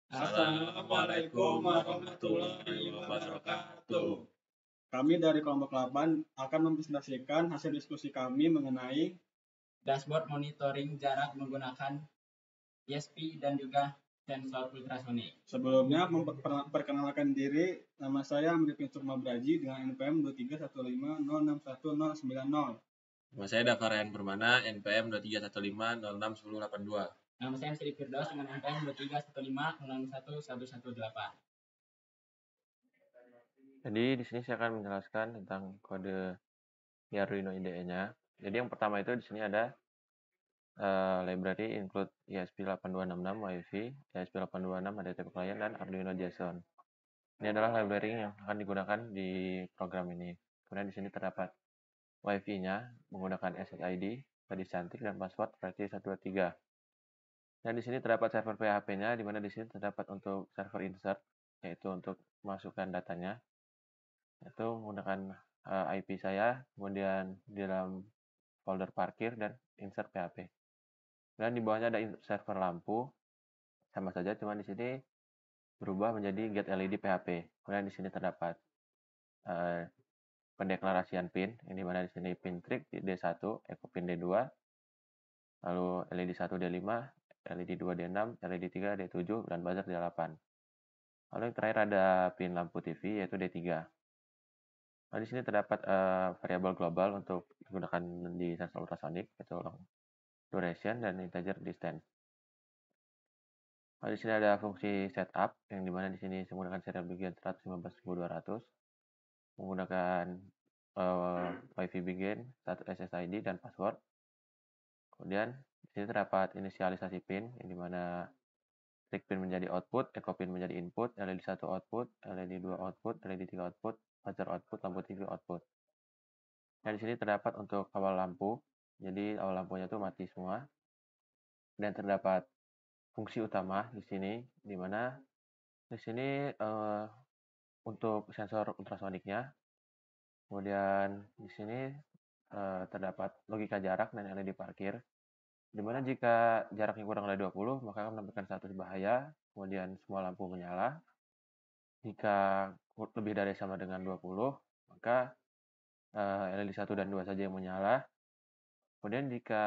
Assalamualaikum warahmatullahi wabarakatuh. Kami dari kelompok 8 akan mempresentasikan hasil diskusi kami mengenai dashboard monitoring jarak menggunakan ESP dan juga sensor ultrasonik. Sebelumnya memperkenalkan diri, nama saya Amrifin Sukmabraji dengan NPM 23150619090. Nama saya Dafarayan Permana, NPM 23150611082. Nama saya Sri Firdaus dengan NPM 231506108. Jadi di sini saya akan menjelaskan tentang kode Arduino IDE-nya. Jadi yang pertama itu di sini ada library include ESP8266 WiFi, ESP8266 HTTP client dan Arduino JSON. Ini adalah library yang akan digunakan di program ini. Kemudian di sini terdapat WiFi-nya menggunakan SSID, tadi cantik dan password versi 123. Dan di sini terdapat server PHP-nya, di mana di sini terdapat untuk server insert, yaitu untuk masukkan datanya, itu menggunakan IP saya, kemudian di dalam folder parkir dan insert PHP. Dan di bawahnya ada server lampu, sama saja, cuma di sini berubah menjadi get LED PHP. Kemudian di sini terdapat pendeklarasian pin, yang dimana di sini pin trig D1, echo pin D2, lalu LED 1 D5, LED 2 D6, LED 3 D7, dan buzzer D8. Lalu yang terakhir ada pin lampu TV yaitu D3. Nah, di sini terdapat variabel global untuk digunakan di sensor ultrasonic, yaitu long duration dan integer distance. Nah, di sini ada fungsi setup, yang dimana di sini menggunakan serial begin 115.200, menggunakan WiFi begin, satu SSID dan password. Kemudian di sini terdapat inisialisasi pin, yang dimana trig pin menjadi output, echo pin menjadi input, LED 1 output, LED 2 output, LED 3 output, buzzer output, lampu TV output. Nah, di sini terdapat untuk awal lampu. Jadi awal lampunya itu mati semua. Dan terdapat fungsi utama di sini, di mana di sini untuk sensor ultrasoniknya. Kemudian di sini terdapat logika jarak dan LED parkir. Di mana jika jaraknya kurang dari 20, maka akan menampilkan status bahaya, kemudian semua lampu menyala. Jika lebih dari sama dengan 20, maka LED 1 dan 2 saja yang menyala. Kemudian jika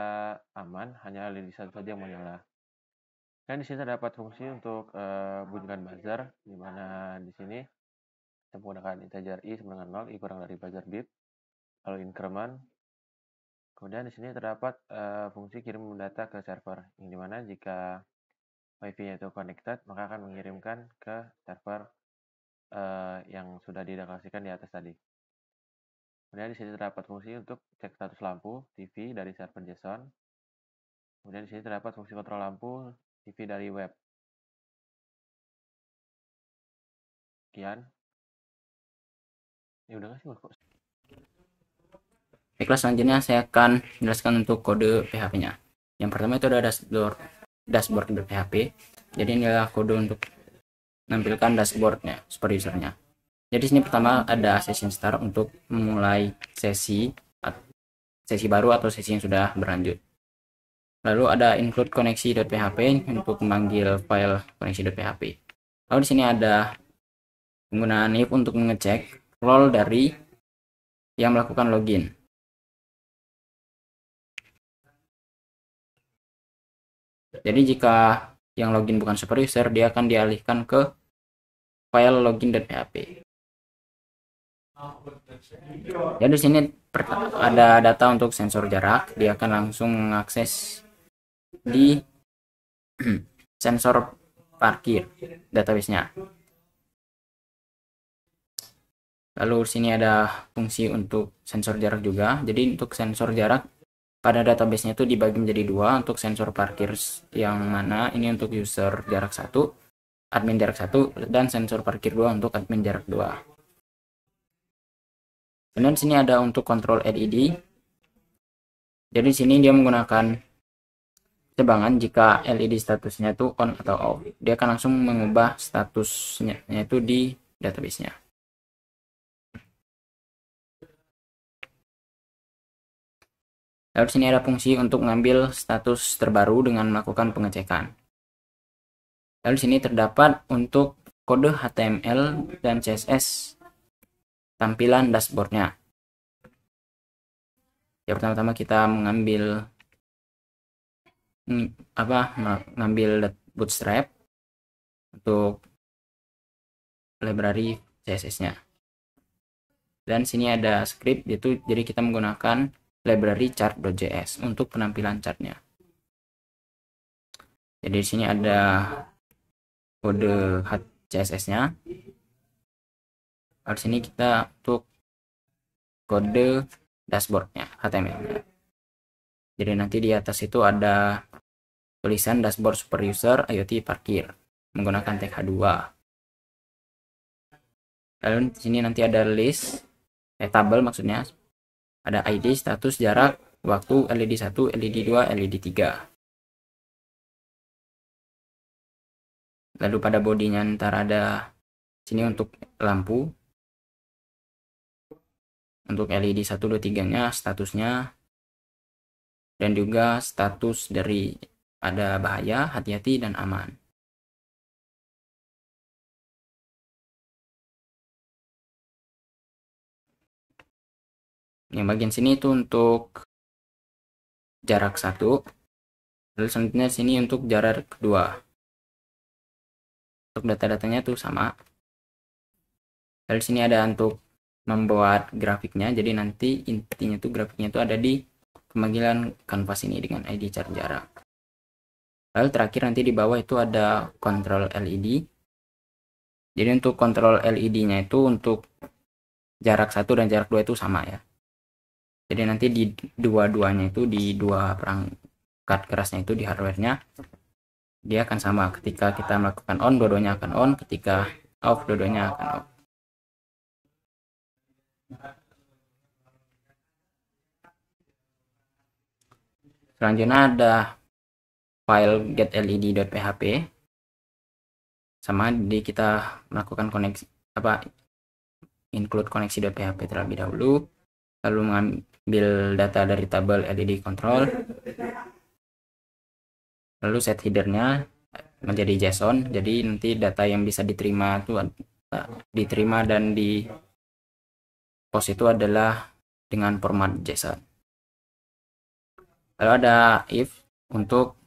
aman, hanya LED 1 saja yang menyala. Dan di sini terdapat fungsi untuk bunyikan buzzer, di mana di sini kita menggunakan integer i sama dengan 0, i kurang dari buzzer beep, lalu increment. Kemudian di sini terdapat fungsi kirim data ke server, yang dimana jika WiFi-nya itu connected, maka akan mengirimkan ke server yang sudah dideklarasikan di atas tadi. Kemudian di sini terdapat fungsi untuk cek status lampu TV dari server JSON. Kemudian di sini terdapat fungsi kontrol lampu TV dari web. Sekian. Ya udah nggak sih kok. Baiklah, selanjutnya saya akan menjelaskan untuk kode PHP-nya. Yang pertama itu ada dashboard PHP. Jadi ini adalah kode untuk menampilkan dashboardnya, super usernya. Jadi sini pertama ada session start untuk memulai sesi baru atau sesi yang sudah berlanjut. Lalu ada include koneksi.php untuk memanggil file koneksi.php. Lalu di sini ada penggunaan if untuk mengecek role dari yang melakukan login. Jadi jika yang login bukan super user, dia akan dialihkan ke file login.php. Jadi di sini ada data untuk sensor jarak, dia akan langsung mengakses di sensor parkir database-nya. Lalu di sini ada fungsi untuk sensor jarak juga. Jadi untuk sensor jarak pada database-nya itu dibagi menjadi dua, untuk sensor parkir yang mana ini untuk user jarak 1, admin jarak 1, dan sensor parkir 2 untuk admin jarak 2. Kemudian di sini ada untuk kontrol LED. Jadi di sini dia menggunakan cebangan jika LED statusnya itu on atau off. Dia akan langsung mengubah statusnya itu di database-nya. Lalu di sini ada fungsi untuk mengambil status terbaru dengan melakukan pengecekan. Lalu di sini terdapat untuk kode HTML dan CSS tampilan dashboardnya. Ya, pertama-tama kita mengambil Bootstrap untuk library CSS-nya. Dan sini ada script, itu jadi kita menggunakan library chart.js untuk penampilan chartnya. Jadi di sini ada kode CSS-nya. Di sini kita untuk kode dashboardnya, HTML-nya. Jadi nanti di atas itu ada tulisan dashboard super user IoT parkir menggunakan tag H2. Lalu di sini nanti ada list, tabel maksudnya. Ada ID, status, jarak, waktu, LED 1, LED 2, LED 3. Lalu pada bodinya ntar ada sini untuk lampu. Untuk LED 1, 2, 3-nya statusnya. Dan juga status dari ada bahaya, hati-hati, dan aman. Yang bagian sini itu untuk jarak 1. Lalu selanjutnya sini untuk jarak 2. Untuk data-datanya itu sama. Lalu sini ada untuk membuat grafiknya. Jadi nanti intinya itu grafiknya itu ada di pemanggilan kanvas ini dengan ID chart jarak. Lalu terakhir nanti di bawah itu ada control LED. Jadi untuk control LED-nya itu untuk jarak 1 dan jarak 2 itu sama ya. Jadi nanti di dua-duanya itu, di dua perangkat kerasnya itu, di hardware-nya dia akan sama. Ketika kita melakukan on, dua-duanya akan on. Ketika off, dua-duanya akan off. Selanjutnya ada file getled.php. Sama, jadi kita melakukan koneksi include koneksi.php terlebih dahulu, lalu mengambil data dari tabel LED control, lalu set headernya menjadi JSON. Jadi nanti data yang bisa diterima dan di post itu adalah dengan format JSON. Lalu ada if untuk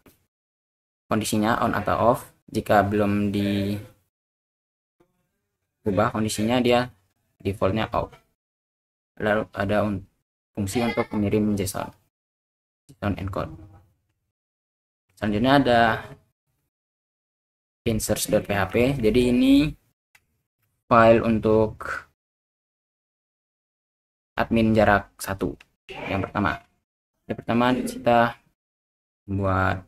kondisinya on atau off. Jika belum diubah kondisinya, dia defaultnya off. Lalu ada fungsi untuk mengirim JSON encode. Selanjutnya ada insert.php. Jadi ini file untuk admin jarak 1 yang pertama. Yang pertama kita buat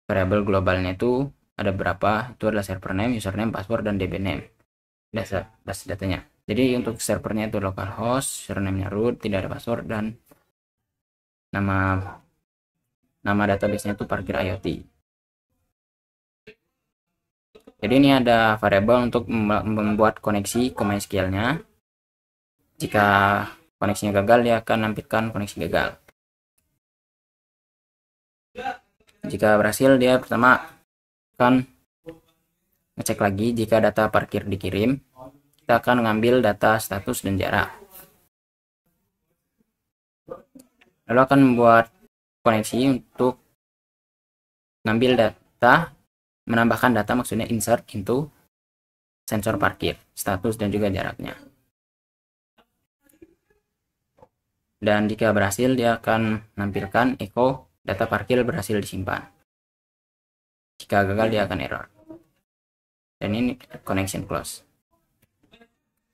variabel globalnya itu ada berapa, itu adalah server name, username, password, dan db name, dasar datanya. Jadi untuk servernya itu localhost, username-nya root, tidak ada password, dan nama database-nya itu parkir IoT. Jadi ini ada variabel untuk membuat koneksi ke MySQL-nya. Jika koneksinya gagal, dia akan menampilkan koneksi gagal. Jika berhasil, dia pertama akan ngecek lagi. Jika data parkir dikirim, kita akan mengambil data status dan jarak. Lalu akan membuat koneksi untuk mengambil data, menambahkan data, maksudnya insert into sensor parkir, status, dan juga jaraknya. Dan jika berhasil, dia akan menampilkan echo data parkir berhasil disimpan. Jika gagal, dia akan error. Dan ini connection close.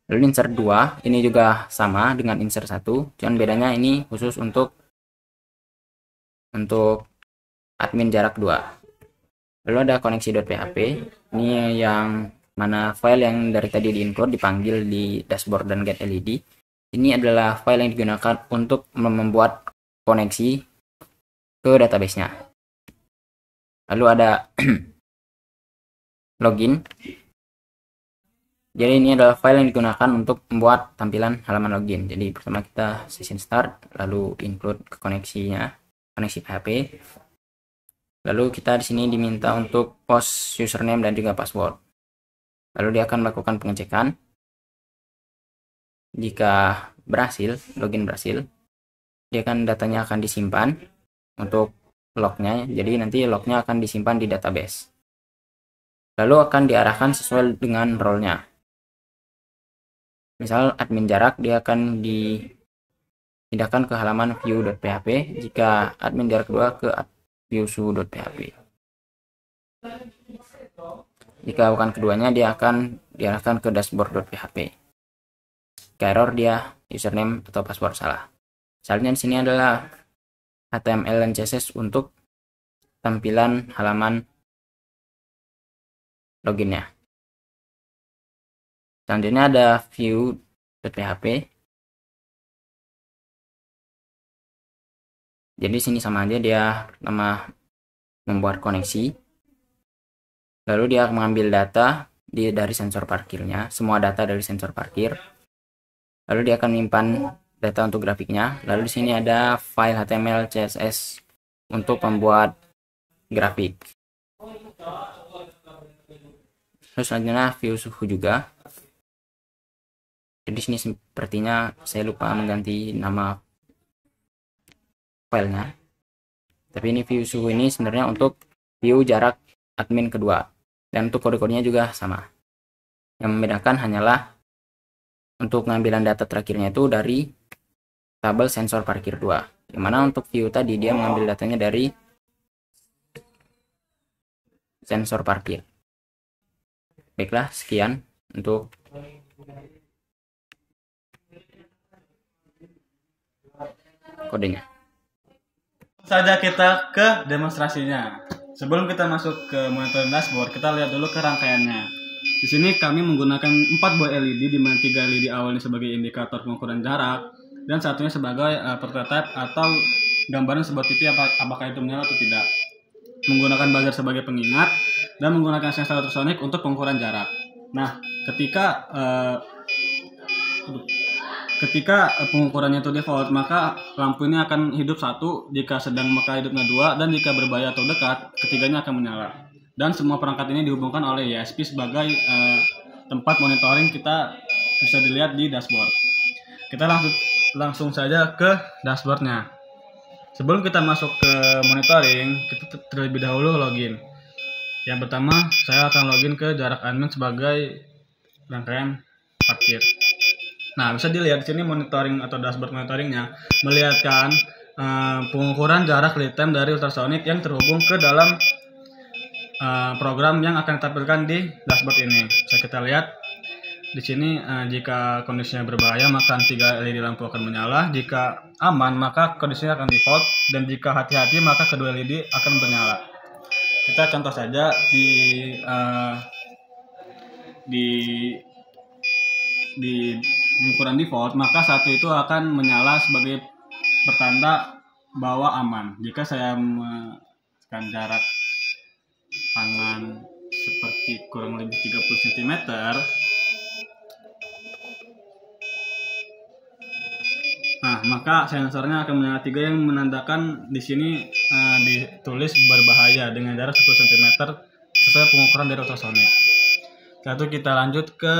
Lalu insert 2, ini juga sama dengan insert 1, cuman bedanya ini khusus untuk admin jarak 2. Lalu ada koneksi.php. Ini yang mana file yang dari tadi di-include dipanggil di dashboard dan getled. Ini adalah file yang digunakan untuk membuat koneksi ke database-nya. Lalu ada login. Jadi ini adalah file yang digunakan untuk membuat tampilan halaman login. Jadi pertama kita session start, lalu include ke koneksinya, koneksi PHP. Lalu kita di sini diminta untuk post username dan juga password. Lalu dia akan melakukan pengecekan. Jika berhasil, login berhasil, dia akan datanya akan disimpan untuk lognya. Jadi nanti lognya akan disimpan di database. Lalu akan diarahkan sesuai dengan role-nya. Misal admin jarak, dia akan dipindahkan ke halaman view.php. Jika admin jarak kedua ke viewsu.php. Jika bukan keduanya, dia akan diarahkan ke dashboard.php. Jika error, dia username atau password salah. Misalnya di sini adalah HTML dan CSS untuk tampilan halaman loginnya. Selanjutnya ada view.php. Jadi sini sama aja, dia nama membuat koneksi. Lalu dia mengambil data dari sensor parkirnya, semua data dari sensor parkir. Lalu dia akan menyimpan data untuk grafiknya. Lalu di sini ada file HTML, CSS untuk membuat grafik. Terus selanjutnya view suhu juga. Jadi sini sepertinya saya lupa mengganti nama filenya. Tapi ini view suhu ini sebenarnya untuk view jarak admin kedua. Dan untuk kode-kodenya juga sama. Yang membedakan hanyalah untuk pengambilan data terakhirnya itu dari tabel sensor parkir 2. Yang mana untuk view tadi dia mengambil datanya dari sensor parkir. Baiklah, sekian untuk kodenya. Saja kita ke demonstrasinya. Sebelum kita masuk ke monitoring dashboard, kita lihat dulu ke rangkaiannya. Di sini kami menggunakan 4 buah LED, di mana 3 LED awalnya sebagai indikator pengukuran jarak dan satunya sebagai prototype atau gambaran sebuah TV apakah itu menyala atau tidak. Menggunakan buzzer sebagai pengingat dan menggunakan sensor ultrasonic untuk pengukuran jarak. Nah, ketika pengukurannya itu default, maka lampu ini akan hidup 1, jika sedang maka hidupnya 2, dan jika berbahaya atau dekat, ketiganya akan menyala. Dan semua perangkat ini dihubungkan oleh ESP sebagai tempat monitoring kita bisa dilihat di dashboard. Kita langsung saja ke dashboardnya. Sebelum kita masuk ke monitoring, kita terlebih dahulu login. Yang pertama, saya akan login ke jarak admin sebagai rangkaian parkir. Nah, bisa dilihat di sini monitoring atau dashboard monitoringnya melihatkan pengukuran jarak lead time dari ultrasonic yang terhubung ke dalam program yang akan ditampilkan di dashboard ini. Bisa kita lihat di sini jika kondisinya berbahaya maka 3 LED lampu akan menyala, jika aman maka kondisinya akan default, dan jika hati-hati maka kedua LED akan bernyala. Kita contoh saja di pengukuran default, maka satu itu akan menyala sebagai pertanda bahwa aman. Jika saya menekan jarak tangan seperti kurang lebih 30 cm, nah maka sensornya akan menyala 3 yang menandakan di sini ditulis berbahaya dengan jarak 10 cm sesuai pengukuran dari ultrasonic. Lalu kita lanjut ke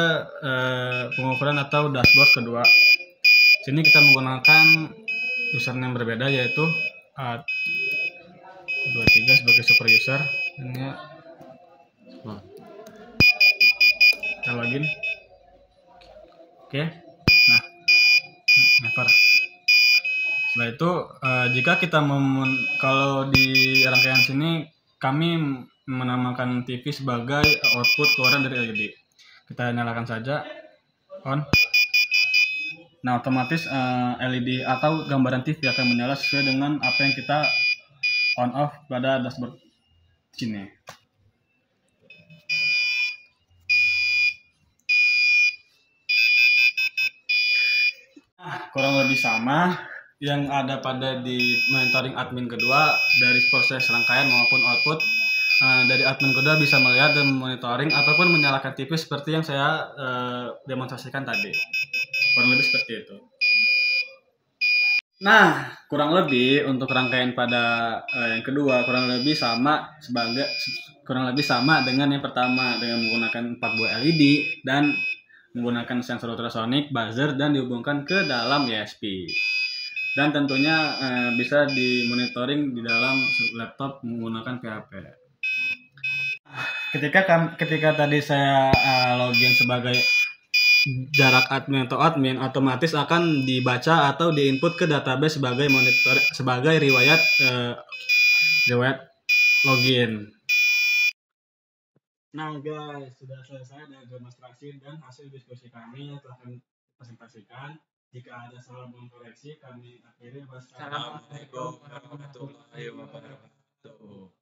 pengukuran atau dashboard kedua. Sini kita menggunakan username berbeda, yaitu 23 sebagai super user. Ini kita login. Oke. Nah, never. Setelah itu jika kita kalau di rangkaian sini kami menamakan TV sebagai output keluaran dari LED. Kita nyalakan saja on. Nah, otomatis LED atau gambaran TV akan menyala sesuai dengan apa yang kita on off pada dashboard sini. Nah, kurang lebih sama yang ada pada di monitoring admin kedua, dari proses rangkaian maupun output. Dari admin kedua bisa melihat dan monitoring ataupun menyalakan TV seperti yang saya demonstrasikan tadi. Kurang lebih seperti itu. Nah, kurang lebih untuk rangkaian pada yang kedua kurang lebih sama dengan yang pertama dengan menggunakan 4 buah LED dan menggunakan sensor ultrasonic, buzzer dan dihubungkan ke dalam ESP. Dan tentunya bisa dimonitoring di dalam laptop menggunakan PHP. Ketika tadi saya login sebagai jarak admin atau admin, otomatis akan dibaca atau diinput ke database sebagai monitor sebagai riwayat login. Nah guys, sudah selesai dengan demonstrasi dan hasil diskusi kami yang telah kami presentasikan. Jika ada salah mohon koreksi, kami akhiri. Wassalamualaikum warahmatullahi wabarakatuh.